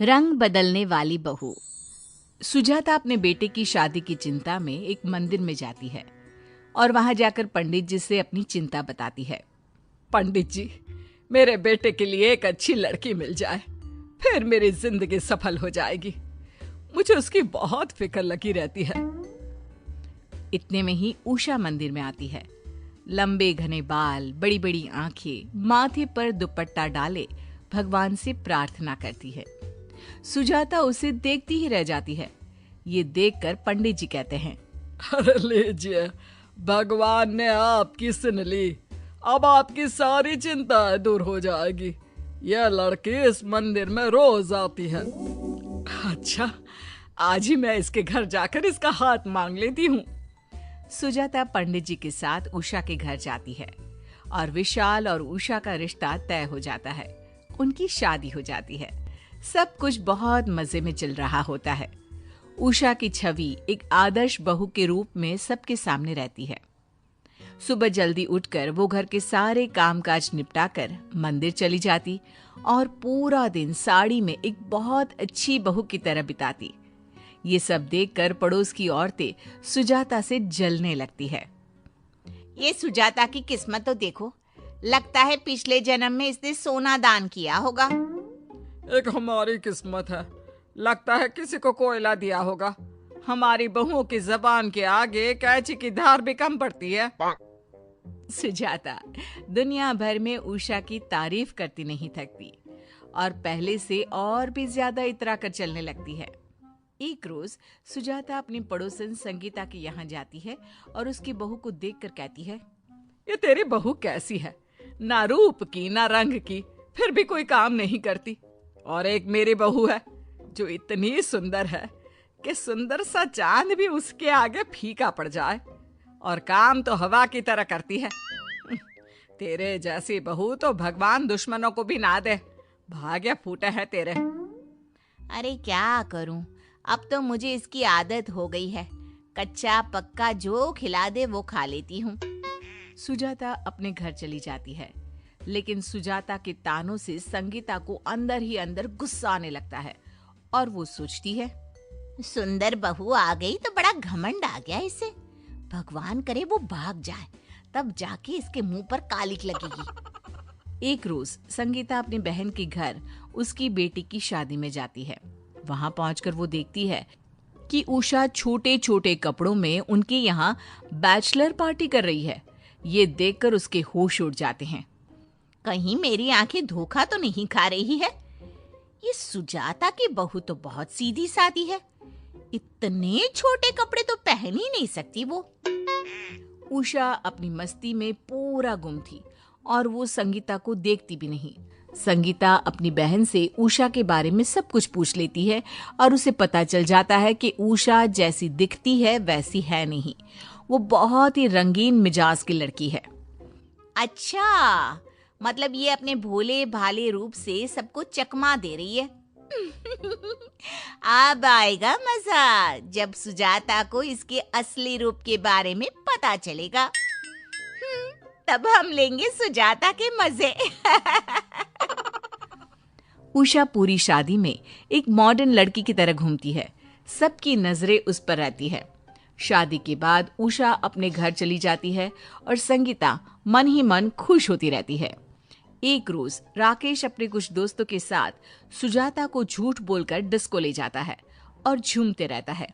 रंग बदलने वाली बहू। सुजाता अपने बेटे की शादी की चिंता में एक मंदिर में जाती है और वहां जाकर पंडित जी से अपनी चिंता बताती है। पंडित जी, मेरे बेटे के लिए एक अच्छी लड़की मिल जाए, फिर मेरी जिंदगी सफल हो जाएगी। मुझे उसकी बहुत फिक्र लगी रहती है। इतने में ही उषा मंदिर में आती है। लंबे घने बाल, बड़ी बड़ी आंखें, माथे पर दुपट्टा डाले भगवान से प्रार्थना करती है। सुजाता उसे देखती ही रह जाती है। ये देखकर पंडित जी कहते हैं, अरे लीजिए, भगवान ने आपकी सुन ली। अब आपकी सारी चिंताएं दूर हो जाएगी। यह लड़की इस मंदिर में रोज आती है। अच्छा, आज ही मैं इसके घर जाकर इसका हाथ मांग लेती हूँ। सुजाता पंडित जी के साथ उषा के घर जाती है और विशाल और उषा का रिश्ता तय हो जाता है। उनकी शादी हो जाती है। सब कुछ बहुत मजे में चल रहा होता है। उषा की छवि एक आदर्श बहू के रूप में सबके सामने रहती है। सुबह जल्दी उठकर वो घर के सारे कामकाज निपटाकर मंदिर चली जाती और पूरा दिन साड़ी में एक बहुत अच्छी बहू की तरह बिताती। ये सब देखकर पड़ोस की औरतें सुजाता से जलने लगती है। ये सुजाता की किस्मत तो देखो, लगता है पिछले जन्म में इसने सोना दान किया होगा। एक हमारी किस्मत है, लगता है किसी को कोयला दिया होगा। हमारी बहुओं की जबान के आगे कैंची की धार भी कम पड़ती है। सुजाता दुनिया भर में उषा की तारीफ करती नहीं थकती और पहले से और भी ज्यादा इतरा कर चलने लगती है। एक रोज सुजाता अपनी पड़ोसन संगीता के यहाँ जाती है और उसकी बहू को देखकर कहती है, ये तेरी बहू कैसी है? ना रूप की ना रंग की, फिर भी कोई काम नहीं करती। और एक मेरी बहू है जो इतनी सुंदर है कि सुंदर सा चांद भी उसके आगे फीका पड़ जाए, और काम तो हवा की तरह करती है। तेरे जैसी बहू तो भगवान दुश्मनों को भी ना दे। भाग्य फूटे हैं तेरे। अरे क्या करूं, अब तो मुझे इसकी आदत हो गई है। कच्चा पक्का जो खिला दे वो खा लेती हूँ। सुजाता अपने घर चली जाती है, लेकिन सुजाता के तानों से संगीता को अंदर ही अंदर गुस्सा आने लगता है और वो सोचती है, सुंदर बहू आ गई तो बड़ा घमंड आ गया इसे। भगवान करे वो भाग जाए, तब जाके इसके मुंह पर कालिक लगेगी। एक रोज संगीता अपनी बहन के घर उसकी बेटी की शादी में जाती है। वहां पहुंचकर वो देखती है कि उषा छोटे छोटे कपड़ों में उनके यहाँ बैचलर पार्टी कर रही है। ये देखकर उसके होश उड़ जाते हैं। कहीं मेरी आंखें धोखा तो नहीं खा रही है? ये सुजाता की बहू तो बहुत सीधी सादी है। इतने छोटे कपड़े तो पहन ही नहीं सकती वो। उषा अपनी मस्ती में पूरा गुम थी और वो संगीता को देखती भी नहीं। संगीता अपनी बहन से उषा के बारे में सब कुछ पूछ लेती है और उसे पता चल जाता है कि उषा जैसी दिखती है वैसी है नहीं। वो बहुत ही रंगीन मिजाज की लड़की है। अच्छा, मतलब ये अपने भोले भाले रूप से सबको चकमा दे रही है। अब आएगा मजा जब सुजाता को इसके असली रूप के बारे में पता चलेगा। तब हम लेंगे सुजाता के मजे। उषा पूरी शादी में एक मॉडर्न लड़की की तरह घूमती है। सबकी नजरें उस पर रहती है। शादी के बाद उषा अपने घर चली जाती है और संगीता मन ही मन खुश होती रहती है। एक रोज राकेश अपने कुछ दोस्तों के साथ सुजाता को झूठ बोलकर डिस्को ले जाता है और झूमते रहता है।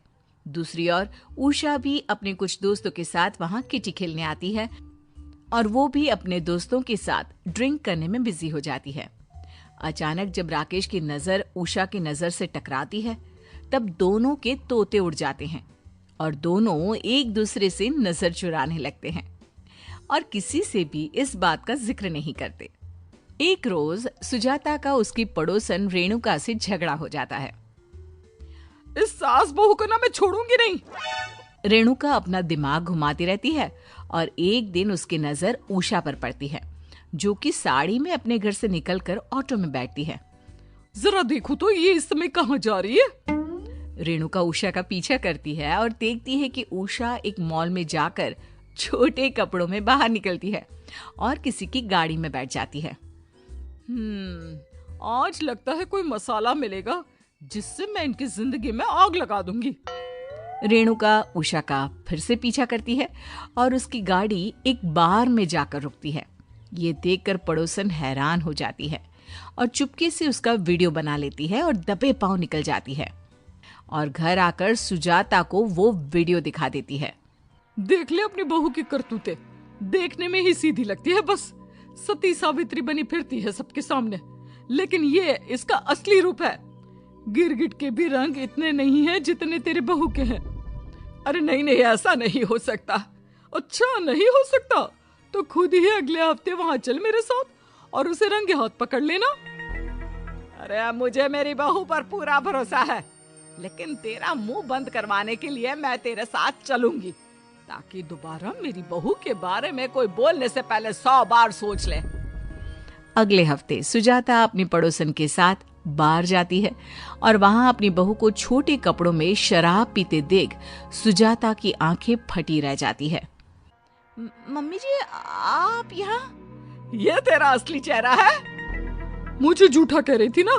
दूसरी ओर उषा भी अपने कुछ दोस्तों के साथ वहां किटी खेलने आती है और वो भी अपने दोस्तों के साथ ड्रिंक करने में बिजी हो जाती है। अचानक जब राकेश की नजर उषा की नजर से टकराती है, तब दोनों के तोते उड़ जाते हैं और दोनों एक दूसरे से नजर चुराने लगते हैं और किसी से भी इस बात का जिक्र नहीं करते। एक रोज सुजाता का उसकी पड़ोसन रेणुका से झगड़ा हो जाता है। इस सास बहू को ना मैं छोड़ूंगी नहीं। रेणुका अपना दिमाग घुमाती रहती है और एक दिन उसकी नजर उषा पर पड़ती है, जो कि साड़ी में अपने घर से निकलकर ऑटो में बैठती है। जरा देखो तो ये इस समय कहाँ जा रही है? रेणुका उषा का पीछा करती है और देखती है कि उषा एक मॉल में जाकर छोटे कपड़ों में बाहर निकलती है और किसी की गाड़ी में बैठ जाती है। आज लगता है कोई मसाला मिलेगा जिससे मैं इनकी जिंदगी में आग लगा दूंगी। रेणुका उषा का फिर से पीछा करती है और उसकी गाड़ी एक बार में जाकर रुकती है। ये देखकर पड़ोसन हैरान हो जाती है और चुपके से उसका वीडियो बना लेती है और दबे पांव निकल जाती है और घर आकर सुजाता को वो वीडियो दिखा देती है। देख ले अपनी बहू की करतूतें, देखने में ही सीधी लगती है, बस सती सावित्री बनी फिरती है सबके सामने, लेकिन ये इसका असली रूप है। गिरगिट के भी रंग इतने नहीं हैं जितने तेरे बहू के हैं। अरे नहीं नहीं, ऐसा नहीं हो सकता। अच्छा नहीं हो सकता तो खुद ही अगले हफ्ते वहां चल मेरे साथ और उसे रंगे हाथ पकड़ लेना। अरे मुझे मेरी बहू पर पूरा भरोसा है, लेकिन तेरा मुंह बंद करवाने के लिए मैं तेरे साथ चलूंगी, ताकि दोबारा मेरी बहू के बारे में कोई बोलने से पहले 100 बार सोच ले। अगले हफ्ते सुजाता अपनी पड़ोसन के साथ बाहर जाती है और वहां अपनी बहू को छोटे कपड़ों में शराब पीते देख सुजाता की आंखें फटी रह जाती है। मम्मी जी, आप यहाँ? ये तेरा असली चेहरा है? मुझे झूठा कह रही थी ना।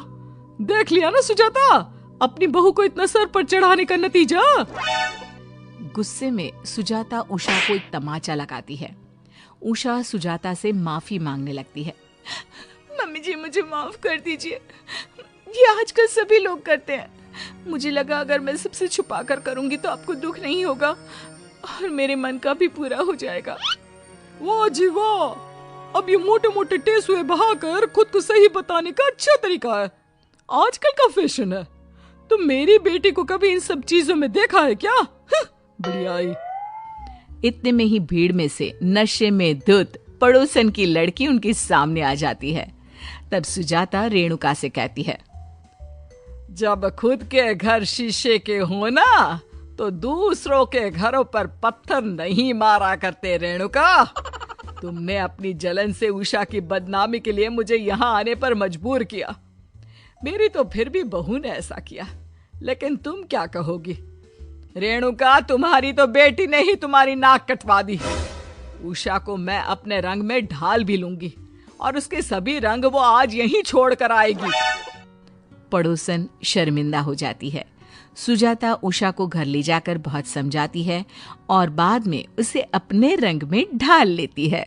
देख लिया ना सुजाता, अपनी बहू को इतना सर पर चढ़ाने का नतीजा। गुस्से में सुजाता उषा को एक तमाचा लगाती है। उषा सुजाता से माफी मांगने लगती है। मम्मी जी, मुझे माफ कर दीजिए, ये आजकल सभी लोग करते हैं। मुझे लगा अगर मैं सबसे छुपा कर करूंगी तो आपको दुख नहीं होगा और मेरे मन का भी पूरा हो जाएगा। वाह जी वाह, अब ये मोटे मोटे टेसुए बहाकर खुद को सही बताने का अच्छा तरीका है, आजकल का फैशन है। तो मेरी बेटी को कभी इन सब चीजों में देखा है क्या? बढ़िया आई। इतने में ही भीड़ में से नशे में धुत पड़ोसन की लड़की उनके सामने आ जाती है। तब सुजाता रेणुका से कहती है, जब खुद के घर शीशे के हो ना, तो दूसरों के घरों पर पत्थर नहीं मारा करते रेणुका। तुमने अपनी जलन से उषा की बदनामी के लिए मुझे यहाँ आने पर मजबूर किया। मेरी तो फिर भी बहू ने ऐसा किया, लेकिन तुम क्या कहोगी? रेणुका, तुम्हारी तो बेटी ने ही तुम्हारी नाक कटवा दी। उषा को मैं अपने रंग में ढाल भी लूंगी और उसके सभी रंग वो आज यहीं छोड़ कर आएगी। पड़ोसन शर्मिंदा हो जाती है। सुजाता उषा को घर ले जाकर बहुत समझाती है और बाद में उसे अपने रंग में ढाल लेती है।